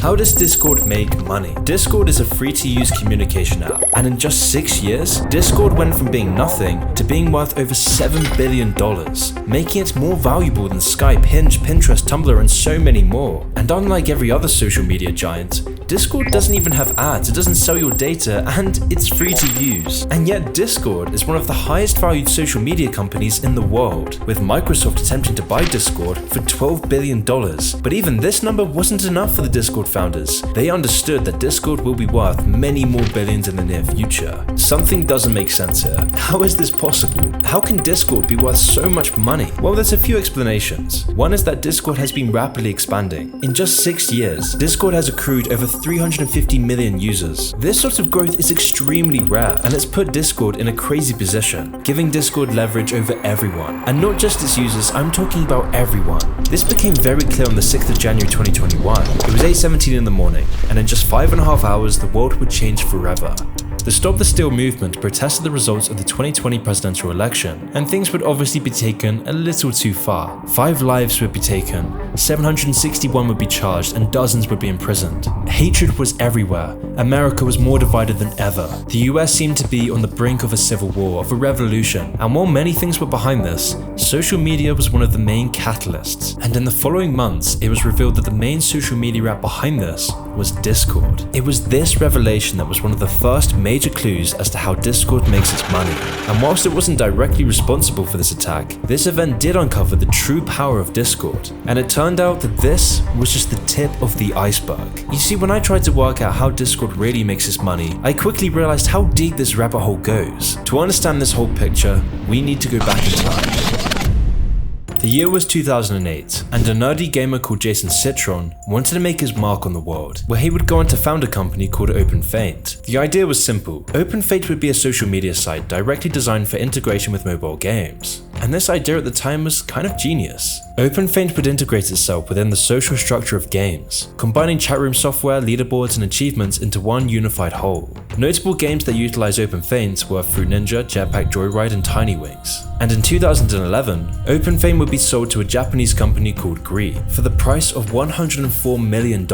How does Discord make money? Discord is a free-to-use communication app, and in just 6 years, Discord went from being nothing to being worth over $7 billion, making it more valuable than Skype, Hinge, Pinterest, Tumblr, and so many more. And unlike every other social media giant, Discord doesn't even have ads, it doesn't sell your data, and it's free to use. And yet Discord is one of the highest valued social media companies in the world, with Microsoft attempting to buy Discord for $12 billion. But even this number wasn't enough for the Discord founders. They understood that Discord will be worth many more billions in the near future. Something doesn't make sense here. How is this possible? How can Discord be worth so much money? Well, there's a few explanations. One is that Discord has been rapidly expanding. In just 6 years, Discord has accrued over 350 million users. This sort of growth is extremely rare, and it's put Discord in a crazy position, giving Discord leverage over everyone. And not just its users, I'm talking about everyone. This became very clear on the 6th of January 2021. It was 8:17 in the morning, and in just 5.5 hours, the world would change forever. The Stop the Steal movement protested the results of the 2020 presidential election, and things would obviously be taken a little too far. 5 lives would be taken, 761 would be charged, and dozens would be imprisoned. Hatred was everywhere. America was more divided than ever. The US seemed to be on the brink of a civil war, of a revolution, and while many things were behind this, social media was one of the main catalysts. And in the following months, it was revealed that the main social media app behind this was Discord. It was this revelation that was one of the first major clues as to how Discord makes its money. And whilst it wasn't directly responsible for this attack, this event did uncover the true power of Discord. And it turned out that this was just the tip of the iceberg. You see, when I tried to work out how Discord really makes its money, I quickly realized how deep this rabbit hole goes. To understand this whole picture, we need to go back in time. The year was 2008, and a nerdy gamer called Jason Citron wanted to make his mark on the world, where he would go on to found a company called OpenFaint. The idea was simple. OpenFaint would be a social media site directly designed for integration with mobile games. And this idea at the time was kind of genius. OpenFaint would integrate itself within the social structure of games, combining chat room software, leaderboards, and achievements into one unified whole. Notable games that utilize OpenFaint were Fruit Ninja, Jetpack Joyride, and Tiny Wings. And in 2011, OpenFaint would be sold to a Japanese company called Gree for the price of $104 million.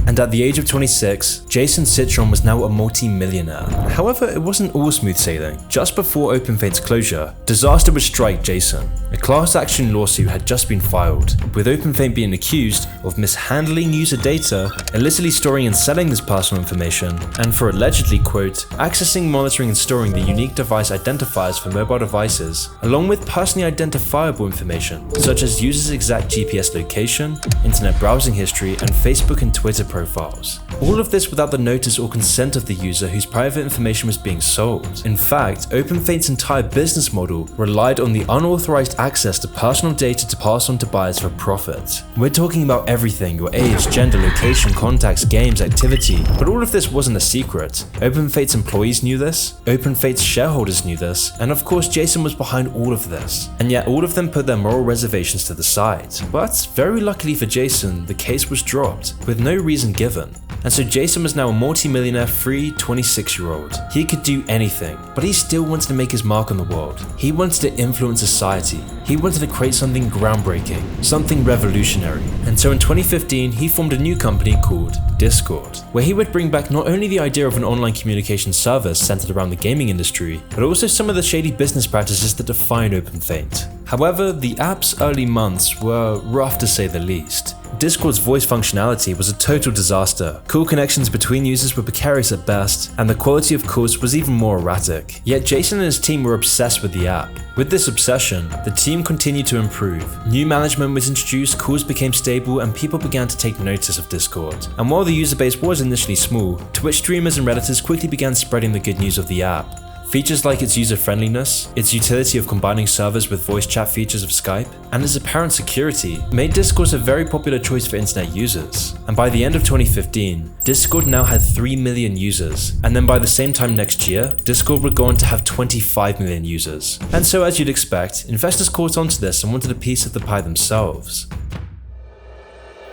And at the age of 26, Jason Citron was now a multi-millionaire. However, it wasn't all smooth sailing. Just before OpenFaint's closure, disaster would strike Jason. A class action lawsuit had just been filed, with OpenFaint being accused of mishandling user data, illicitly storing and selling this personal information, and for allegedly, quote, accessing, monitoring, and storing the unique device identifiers for mobile devices, along with personally identifiable information, such as users' exact GPS location, internet browsing history, and Facebook and Twitter profiles. All of this without the notice or consent of the user whose private information was being sold. In fact, OpenFaint's entire business model relied on the unauthorized access to personal data to pass on to buyers for profit. We're talking about everything: your age, gender, location, contacts, games, activity. But all of this wasn't a secret. OpenFaint's employees knew this, OpenFaint's shareholders knew this, and of course Jason was behind all of this. And yet all of them put their moral reservations to the side. But very luckily for Jason, the case was dropped, with no reason given. And so Jason was now a multi-millionaire, free 26-year-old. He could do anything, but he still wanted to make his mark on the world. He wanted to influence society. He wanted to create something groundbreaking, something revolutionary. And so in 2015, he formed a new company called Discord, where he would bring back not only the idea of an online communication service centered around the gaming industry, but also some of the shady business practices that define OpenFaint. However, the app's early months were rough to say the least. Discord's voice functionality was a total disaster. Call connections between users were precarious at best, and the quality of calls was even more erratic. Yet Jason and his team were obsessed with the app. With this obsession, the team continued to improve. New management was introduced, calls became stable, and people began to take notice of Discord. And while the user base was initially small, Twitch streamers and Redditors quickly began spreading the good news of the app. Features like its user-friendliness, its utility of combining servers with voice chat features of Skype, and its apparent security made Discord a very popular choice for internet users. And by the end of 2015, Discord now had 3 million users, and then by the same time next year, Discord would go on to have 25 million users. And so as you'd expect, investors caught onto this and wanted a piece of the pie themselves.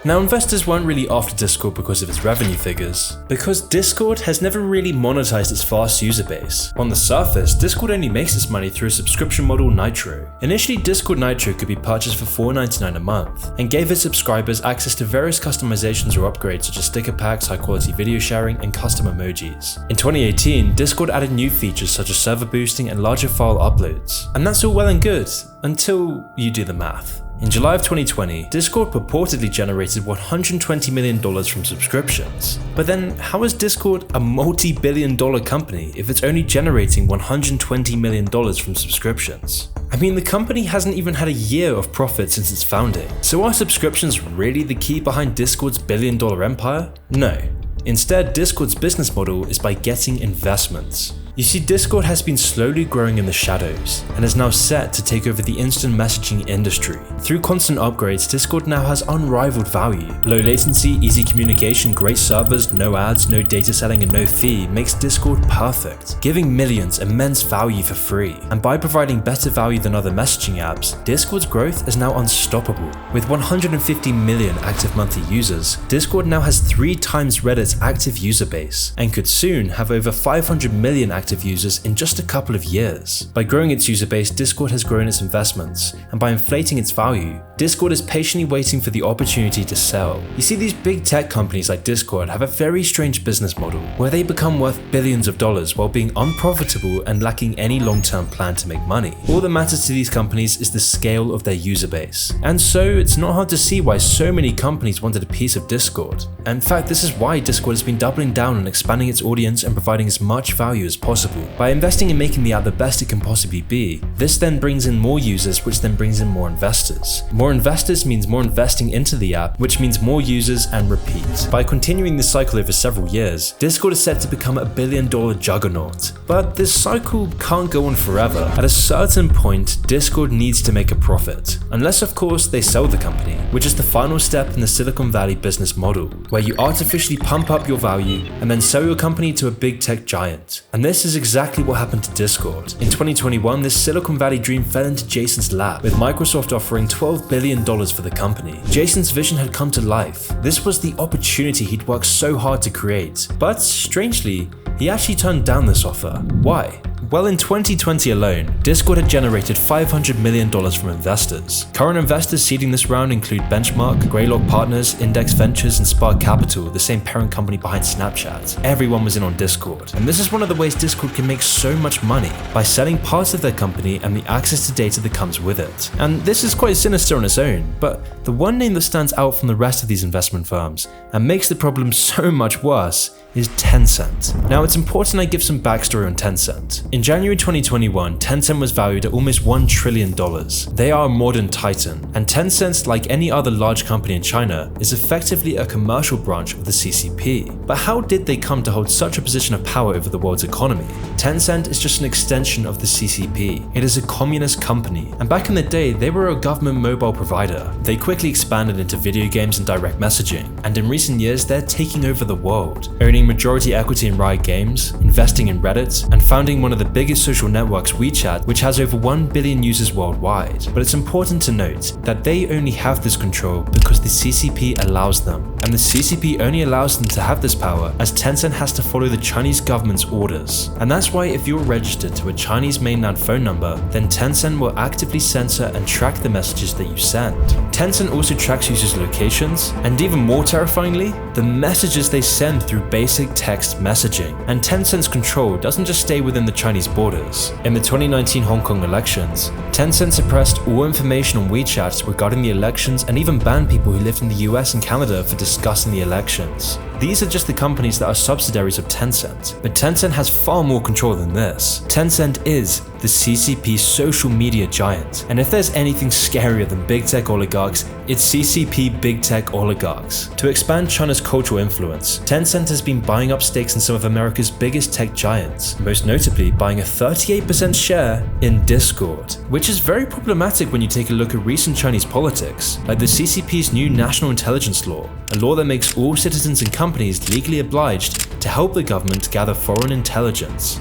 Now, investors weren't really after Discord because of its revenue figures, because Discord has never really monetized its vast user base. On the surface, Discord only makes its money through a subscription model, Nitro. Initially, Discord Nitro could be purchased for $4.99 a month, and gave its subscribers access to various customizations or upgrades such as sticker packs, high quality video sharing, and custom emojis. In 2018, Discord added new features such as server boosting and larger file uploads. And that's all well and good, until you do the math. In July of 2020, Discord purportedly generated $120 million from subscriptions. But then, how is Discord a multi-billion-dollar company if it's only generating $120 million from subscriptions? I mean, the company hasn't even had a year of profit since its founding. So are subscriptions really the key behind Discord's billion-dollar empire? No. Instead, Discord's business model is by getting investments. You see, Discord has been slowly growing in the shadows, and is now set to take over the instant messaging industry. Through constant upgrades, Discord now has unrivaled value. Low latency, easy communication, great servers, no ads, no data selling, and no fee makes Discord perfect, giving millions immense value for free. And by providing better value than other messaging apps, Discord's growth is now unstoppable. With 150 million active monthly users, Discord now has 3 times Reddit's active user base, and could soon have over 500 million active users in just a couple of years. By growing its user base, Discord has grown its investments, and by inflating its value, Discord is patiently waiting for the opportunity to sell. You see, these big tech companies like Discord have a very strange business model, where they become worth billions of dollars while being unprofitable and lacking any long-term plan to make money. All that matters to these companies is the scale of their user base. And so, it's not hard to see why so many companies wanted a piece of Discord. In fact, this is why Discord has been doubling down on expanding its audience and providing as much value as possible. By investing in making the app the best it can possibly be, this then brings in more users, which then brings in more investors. More investors means more investing into the app, which means more users and repeat. By continuing this cycle over several years, Discord is set to become a billion-dollar juggernaut. But this cycle can't go on forever. At a certain point, Discord needs to make a profit. Unless, of course, they sell the company, which is the final step in the Silicon Valley business model, where you artificially pump up your value and then sell your company to a big tech giant. And this is exactly what happened to Discord. In 2021, this Silicon Valley dream fell into Jason's lap, with Microsoft offering $12 billion for the company. Jason's vision had come to life. This was the opportunity he'd worked so hard to create. But strangely, he actually turned down this offer. Why? Well, in 2020 alone, Discord had generated $500 million from investors. Current investors seeding this round include Benchmark, Greylock Partners, Index Ventures, and Spark Capital, the same parent company behind Snapchat. Everyone was in on Discord. And this is one of the ways Discord can make so much money, by selling parts of their company and the access to data that comes with it. And this is quite sinister on its own, but the one name that stands out from the rest of these investment firms, and makes the problem so much worse, is Tencent. Now, it's important I give some backstory on Tencent. In January 2021, Tencent was valued at almost $1 trillion. They are a modern titan, and Tencent, like any other large company in China, is effectively a commercial branch of the CCP. But how did they come to hold such a position of power over the world's economy? Tencent is just an extension of the CCP. It is a communist company, and back in the day, they were a government mobile provider. They quickly expanded into video games and direct messaging, and in recent years, they're taking over the world, owning majority equity in Riot Games, investing in Reddit, and founding one of the biggest social networks, WeChat, which has over 1 billion users worldwide. But it's important to note that they only have this control because the CCP allows them. And the CCP only allows them to have this power as Tencent has to follow the Chinese government's orders. And that's why if you're registered to a Chinese mainland phone number, then Tencent will actively censor and track the messages that you send. Tencent also tracks users' locations, and even more terrifyingly, the messages they send through basic text messaging. And Tencent's control doesn't just stay within the Chinese borders. In the 2019 Hong Kong elections, Tencent suppressed all information on WeChat regarding the elections and even banned people who lived in the US and Canada for discussing the elections. These are just the companies that are subsidiaries of Tencent, but Tencent has far more control than this. Tencent is the CCP social media giant, and if there's anything scarier than big tech oligarchs, it's CCP big tech oligarchs. To expand China's cultural influence, Tencent has been buying up stakes in some of America's biggest tech giants, most notably buying a 38% share in Discord, which is very problematic when you take a look at recent Chinese politics, like the CCP's new national intelligence law, a law that makes all citizens and companies legally obliged to help the government gather foreign intelligence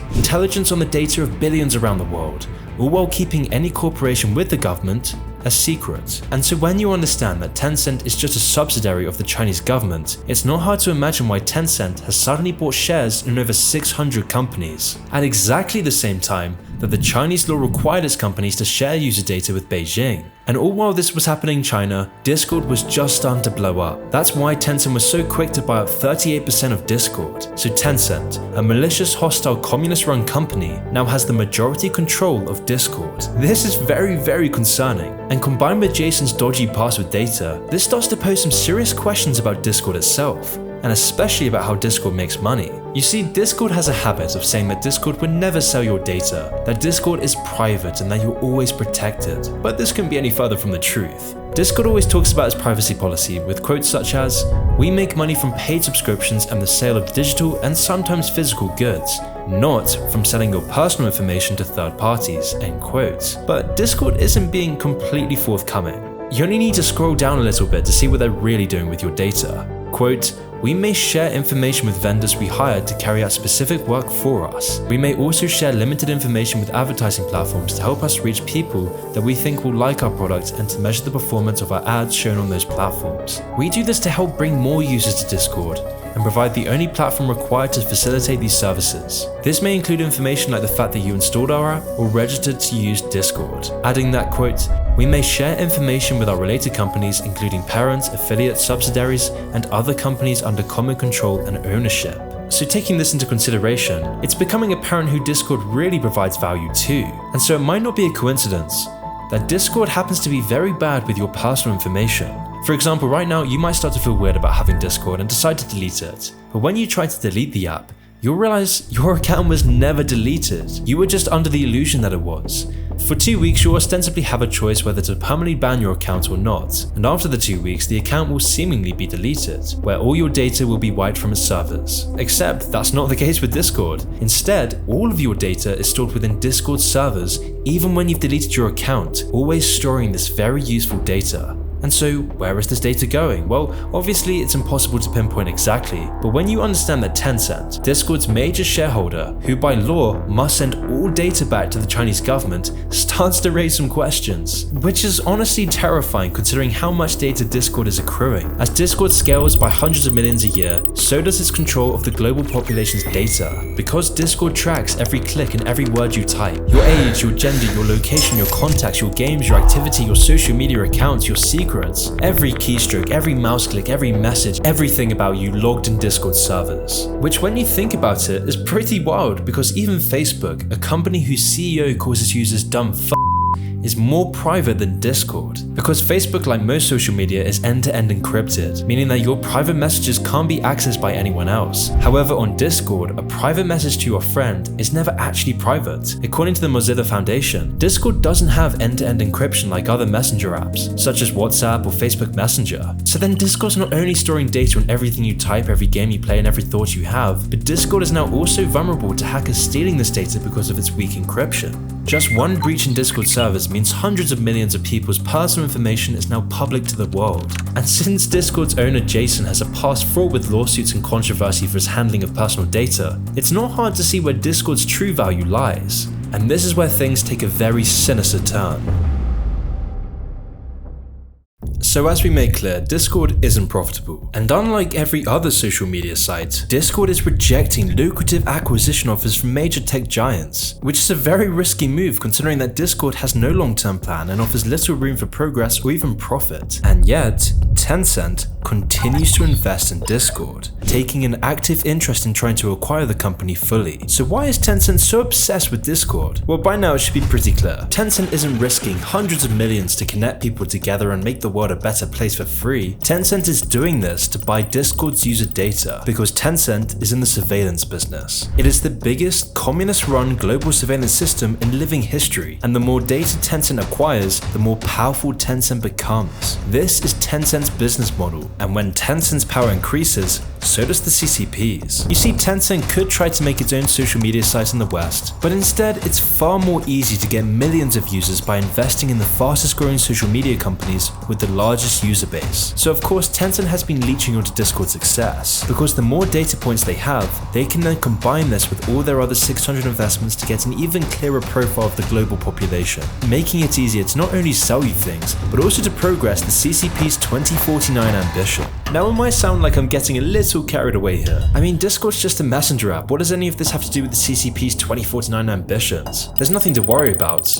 on the data of billions around the world, all while keeping any cooperation with the government a secret. And so when you understand that Tencent is just a subsidiary of the Chinese government, it's not hard to imagine why Tencent has suddenly bought shares in over 600 companies, at exactly the same time that the Chinese law required its companies to share user data with Beijing. And all while this was happening in China, Discord was just starting to blow up. That's why Tencent was so quick to buy up 38% of Discord. So Tencent, a malicious, hostile, communist-run company, now has the majority control of Discord. This is very, very concerning. And combined with Jason's dodgy password data, this starts to pose some serious questions about Discord itself, and especially about how Discord makes money. You see, Discord has a habit of saying that Discord would never sell your data, that Discord is private and that you're always protected. But this couldn't be any further from the truth. Discord always talks about its privacy policy with quotes such as, "We make money from paid subscriptions and the sale of digital and sometimes physical goods, not from selling your personal information to third parties," end quotes. But Discord isn't being completely forthcoming. You only need to scroll down a little bit to see what they're really doing with your data. Quote, "We may share information with vendors we hired to carry out specific work for us. We may also share limited information with advertising platforms to help us reach people that we think will like our product and to measure the performance of our ads shown on those platforms. We do this to help bring more users to Discord and provide the only platform required to facilitate these services. This may include information like the fact that you installed our app or registered to use Discord." Adding that, quote, "We may share information with our related companies, including parents, affiliates, subsidiaries, and other companies under common control and ownership." So taking this into consideration, it's becoming apparent who Discord really provides value to. And so it might not be a coincidence that Discord happens to be very bad with your personal information. For example, right now you might start to feel weird about having Discord and decide to delete it. But when you try to delete the app, you'll realize your account was never deleted. You were just under the illusion that it was. For 2 weeks, you'll ostensibly have a choice whether to permanently ban your account or not, and after the 2 weeks, the account will seemingly be deleted, where all your data will be wiped from its servers. Except that's not the case with Discord. Instead, all of your data is stored within Discord servers, even when you've deleted your account, always storing this very useful data. And so, where is this data going? Well, obviously it's impossible to pinpoint exactly, but when you understand that Tencent, Discord's major shareholder, who by law must send all data back to the Chinese government, starts to raise some questions. Which is honestly terrifying considering how much data Discord is accruing. As Discord scales by hundreds of millions a year, so does its control of the global population's data. Because Discord tracks every click and every word you type, your age, your gender, your location, your contacts, your games, your activity, your social media accounts, your secrets, every keystroke, every mouse click, every message, everything about you logged in Discord servers. Which when you think about it is pretty wild, because even Facebook, a company whose CEO calls its users dumb is more private than Discord. Because Facebook, like most social media, is end-to-end encrypted, meaning that your private messages can't be accessed by anyone else. However, on Discord, a private message to your friend is never actually private. According to the Mozilla Foundation, Discord doesn't have end-to-end encryption like other messenger apps, such as WhatsApp or Facebook Messenger. So then Discord's not only storing data on everything you type, every game you play, and every thought you have, but Discord is now also vulnerable to hackers stealing this data because of its weak encryption. Just one breach in Discord servers means hundreds of millions of people's personal information is now public to the world. And since Discord's owner Jason has a past fraught with lawsuits and controversy for his handling of personal data, it's not hard to see where Discord's true value lies. And this is where things take a very sinister turn. So as we made clear, Discord isn't profitable. And unlike every other social media site, Discord is rejecting lucrative acquisition offers from major tech giants, which is a very risky move considering that Discord has no long-term plan and offers little room for progress or even profit. And yet, Tencent continues to invest in Discord, taking an active interest in trying to acquire the company fully. So why is Tencent so obsessed with Discord? Well, by now it should be pretty clear. Tencent isn't risking hundreds of millions to connect people together and make the world a better place for free. Tencent is doing this to buy Discord's user data because Tencent is in the surveillance business. It is the biggest communist-run global surveillance system in living history, and the more data Tencent acquires, the more powerful Tencent becomes. This is Tencent's business model, and when Tencent's power increases, so does the CCPs. You see, Tencent could try to make its own social media site in the West, but instead it's far more easy to get millions of users by investing in the fastest growing social media companies with the largest user base. So of course Tencent has been leeching onto Discord's success, because the more data points they have, they can then combine this with all their other 600 investments to get an even clearer profile of the global population, making it easier to not only sell you things, but also to progress the CCP's 2049 ambition. Now it might sound like I'm getting a little carried away here. I mean, Discord's just a messenger app. What does any of this have to do with the CCP's 2049 ambitions? There's nothing to worry about,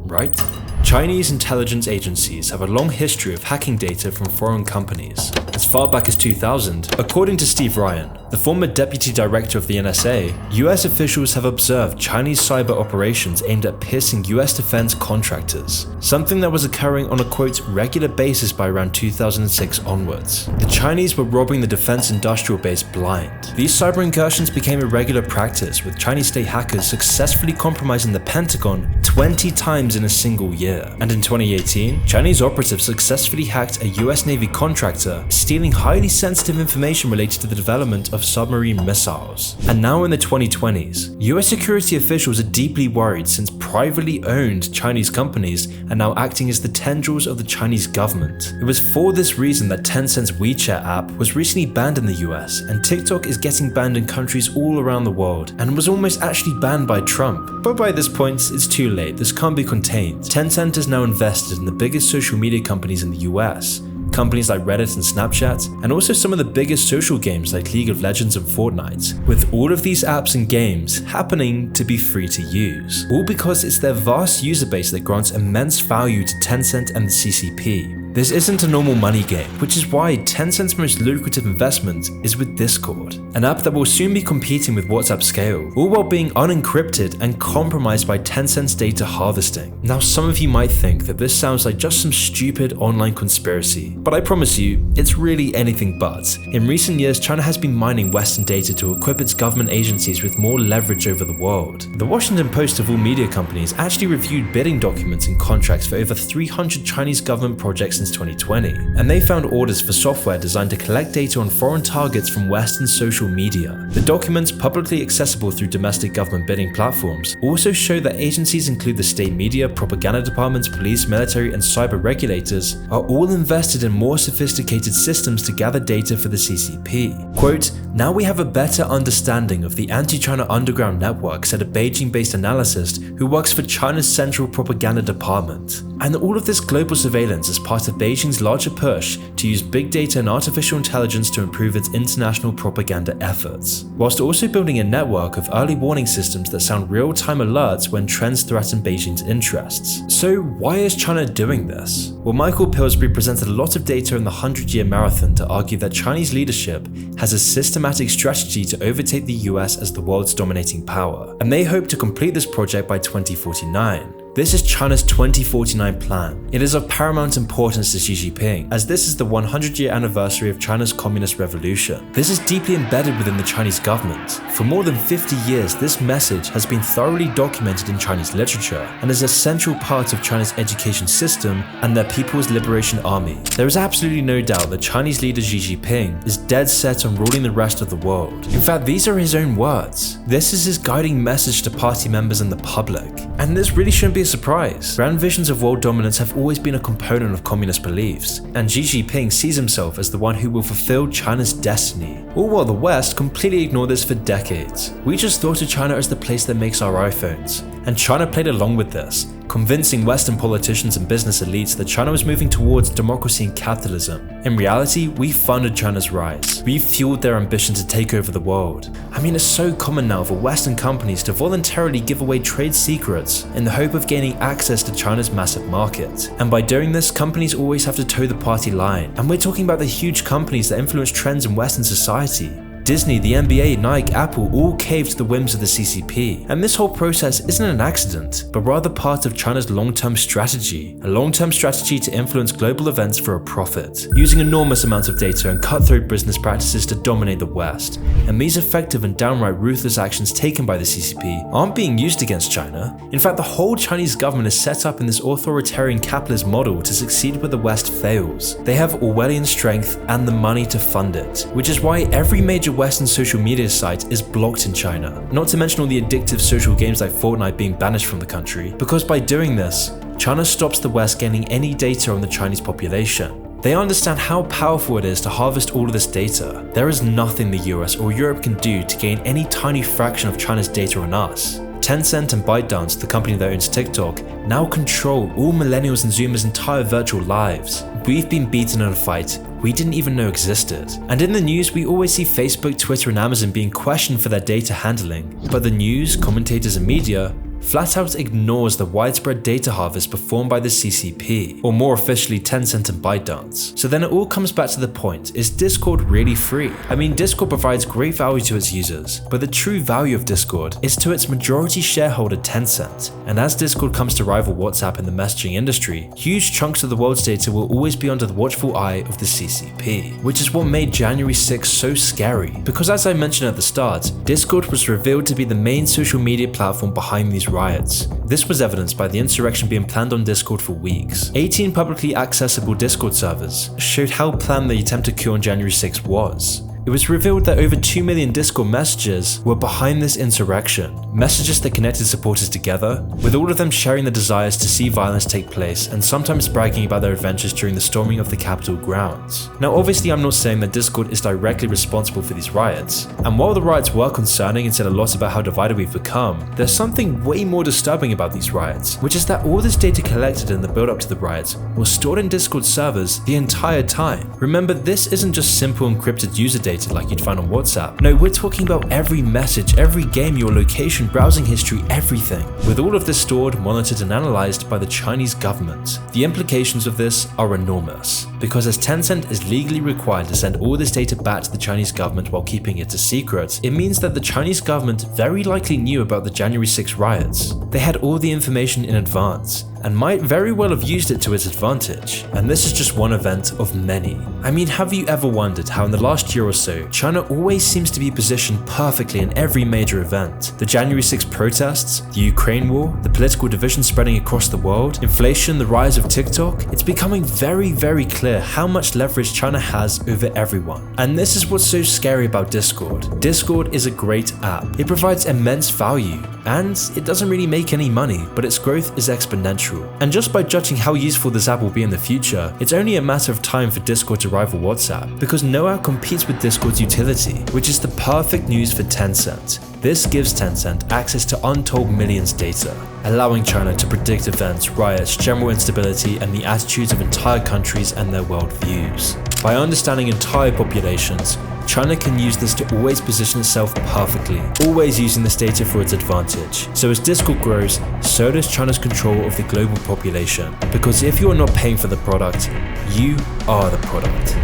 right? Chinese intelligence agencies have a long history of hacking data from foreign companies. As far back as 2000, according to Steve Ryan, the former deputy director of the NSA, US officials have observed Chinese cyber operations aimed at piercing US defense contractors, something that was occurring on a quote regular basis by around 2006 onwards. The Chinese were robbing the defense industrial base blind. These cyber incursions became a regular practice, with Chinese state hackers successfully compromising the Pentagon 20 times in a single year. And in 2018, Chinese operatives successfully hacked a US Navy contractor, stealing highly sensitive information related to the development of submarine missiles. And now in the 2020s, US security officials are deeply worried since privately owned Chinese companies are now acting as the tendrils of the Chinese government. It was for this reason that Tencent's WeChat app was recently banned in the US, and TikTok is getting banned in countries all around the world, and was almost actually banned by Trump. But by this point, it's too late. This can't be contained. Tencent is now invested in the biggest social media companies in the US, companies like Reddit and Snapchat, and also some of the biggest social games like League of Legends and Fortnite, with all of these apps and games happening to be free to use, all because it's their vast user base that grants immense value to Tencent and the CCP. This isn't a normal money game, which is why Tencent's most lucrative investment is with Discord, an app that will soon be competing with WhatsApp Scale, all while being unencrypted and compromised by Tencent's data harvesting. Now, some of you might think that this sounds like just some stupid online conspiracy, but I promise you, it's really anything but. In recent years, China has been mining Western data to equip its government agencies with more leverage over the world. The Washington Post of all media companies actually reviewed bidding documents and contracts for over 300 Chinese government projects since 2020, and they found orders for software designed to collect data on foreign targets from Western social media. The documents, publicly accessible through domestic government bidding platforms, also show that agencies include the state media, propaganda departments, police, military, and cyber regulators are all invested in more sophisticated systems to gather data for the CCP. Quote, "Now we have a better understanding of the anti-China underground network," said a Beijing-based analyst who works for China's Central Propaganda Department. And all of this global surveillance is part of Beijing's larger push to use big data and artificial intelligence to improve its international propaganda efforts, whilst also building a network of early warning systems that sound real-time alerts when trends threaten Beijing's interests. So why is China doing this? Well, Michael Pillsbury presented a lot of data in the 100-year marathon to argue that Chinese leadership has a systematic strategy to overtake the US as the world's dominating power, and they hope to complete this project by 2049. This is China's 2049 plan. It is of paramount importance to Xi Jinping, as this is the 100-year anniversary of China's communist revolution. This is deeply embedded within the Chinese government. For more than 50 years, this message has been thoroughly documented in Chinese literature and is a central part of China's education system and their People's Liberation Army. There is absolutely no doubt that Chinese leader Xi Jinping is dead set on ruling the rest of the world. In fact, these are his own words. This is his guiding message to party members and the public. And this really shouldn't be a surprise. Grand visions of world dominance have always been a component of communist beliefs, and Xi Jinping sees himself as the one who will fulfill China's destiny, all while the West completely ignored this for decades. We just thought of China as the place that makes our iPhones, and China played along with this, convincing Western politicians and business elites that China was moving towards democracy and capitalism. In reality, we funded China's rise. We fueled their ambition to take over the world. I mean, it's so common now for Western companies to voluntarily give away trade secrets in the hope of gaining access to China's massive market. And by doing this, companies always have to toe the party line. And we're talking about the huge companies that influence trends in Western society. Disney, the NBA, Nike, Apple all caved to the whims of the CCP. And this whole process isn't an accident, but rather part of China's long-term strategy. A long-term strategy to influence global events for a profit, using enormous amounts of data and cutthroat business practices to dominate the West. and these effective and downright ruthless actions taken by the CCP aren't being used against China. In fact, the whole Chinese government is set up in this authoritarian capitalist model to succeed where the West fails. They have Orwellian strength and the money to fund it, which is why every major Western social media site is blocked in China, not to mention all the addictive social games like Fortnite being banished from the country, because by doing this, China stops the West gaining any data on the Chinese population. They understand how powerful it is to harvest all of this data. There is nothing the US or Europe can do to gain any tiny fraction of China's data on us. Tencent and ByteDance, the company that owns TikTok, now control all millennials and Zoomers' entire virtual lives. We've been beaten in a fight we didn't even know existed. And in the news, we always see Facebook, Twitter, and Amazon being questioned for their data handling. But the news, commentators, and media flat out ignores the widespread data harvest performed by the CCP, or more officially Tencent and ByteDance. So then it all comes back to the point, is Discord really free? I mean, Discord provides great value to its users, but the true value of Discord is to its majority shareholder Tencent. And as Discord comes to rival WhatsApp in the messaging industry, huge chunks of the world's data will always be under the watchful eye of the CCP, which is what made January 6th so scary. Because as I mentioned at the start, Discord was revealed to be the main social media platform behind these riots. This was evidenced by the insurrection being planned on Discord for weeks. 18 publicly accessible Discord servers showed how planned the attempted coup on January 6 was. It was revealed that over 2 million Discord messages were behind this insurrection, messages that connected supporters together, with all of them sharing the desires to see violence take place and sometimes bragging about their adventures during the storming of the Capitol grounds. Now obviously I'm not saying that Discord is directly responsible for these riots, and while the riots were concerning and said a lot about how divided we've become, there's something way more disturbing about these riots, which is that all this data collected in the build up to the riots was stored in Discord servers the entire time. Remember, this isn't just simple encrypted user data like you'd find on WhatsApp. No, we're talking about every message, every game, your location, browsing history, everything. With all of this stored, monitored, and analyzed by the Chinese government. The implications of this are enormous, because as Tencent is legally required to send all this data back to the Chinese government while keeping it a secret, it means that the Chinese government very likely knew about the January 6 riots. They had all the information in advance, and might very well have used it to its advantage. And this is just one event of many. I mean, have you ever wondered how in the last year or so, China always seems to be positioned perfectly in every major event? The January 6 protests, the Ukraine war, the political division spreading across the world, inflation, the rise of TikTok, it's becoming very, very clear how much leverage China has over everyone. And this is what's so scary about Discord. Discord is a great app. It provides immense value, and it doesn't really make any money, but its growth is exponential. And just by judging how useful this app will be in the future, it's only a matter of time for Discord to rival WhatsApp, because no app competes with Discord's utility, which is the perfect news for Tencent. This gives Tencent access to untold millions data, allowing China to predict events, riots, general instability, and the attitudes of entire countries and their worldviews. By understanding entire populations, China can use this to always position itself perfectly, always using this data for its advantage. So as Discord grows, so does China's control of the global population. Because if you are not paying for the product, you are the product.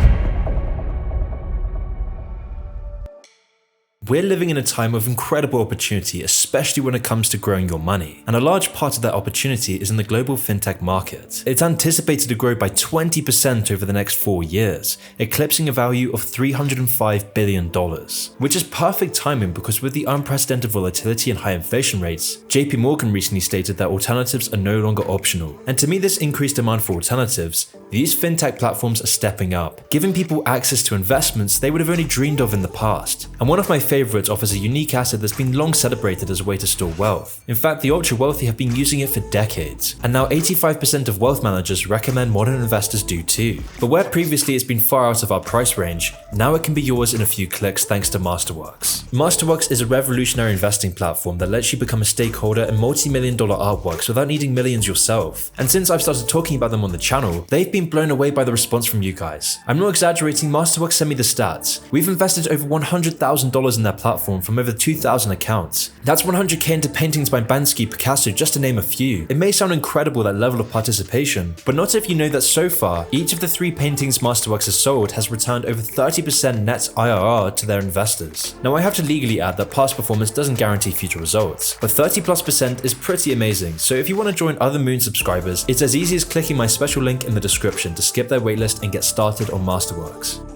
We're living in a time of incredible opportunity, especially when it comes to growing your money. And a large part of that opportunity is in the global fintech market. It's anticipated to grow by 20% over the next 4 years, eclipsing a value of $305 billion. Which is perfect timing because with the unprecedented volatility and high inflation rates, JP Morgan recently stated that alternatives are no longer optional. And to meet this increased demand for alternatives, these fintech platforms are stepping up, giving people access to investments they would have only dreamed of in the past. And one of my favorites offers a unique asset that's been long celebrated as a way to store wealth. In fact, the ultra wealthy have been using it for decades, and now 85% of wealth managers recommend modern investors do too. But where previously it's been far out of our price range, now it can be yours in a few clicks thanks to Masterworks. Masterworks is a revolutionary investing platform that lets you become a stakeholder in multi-million-dollar artworks without needing millions yourself. And since I've started talking about them on the channel, they've been blown away by the response from you guys. I'm not exaggerating, Masterworks sent me the stats. We've invested over $100,000 in their platform from over 2,000 accounts. That's $100K into paintings by Banksy, Picasso, just to name a few. It may sound incredible, that level of participation, but not if you know that so far, each of the 3 paintings Masterworks has sold has returned over 30% net IRR to their investors. Now I have to legally add that past performance doesn't guarantee future results, but 30+% is pretty amazing, so if you want to join other Moon subscribers, it's as easy as clicking my special link in the description to skip their waitlist and get started on Masterworks.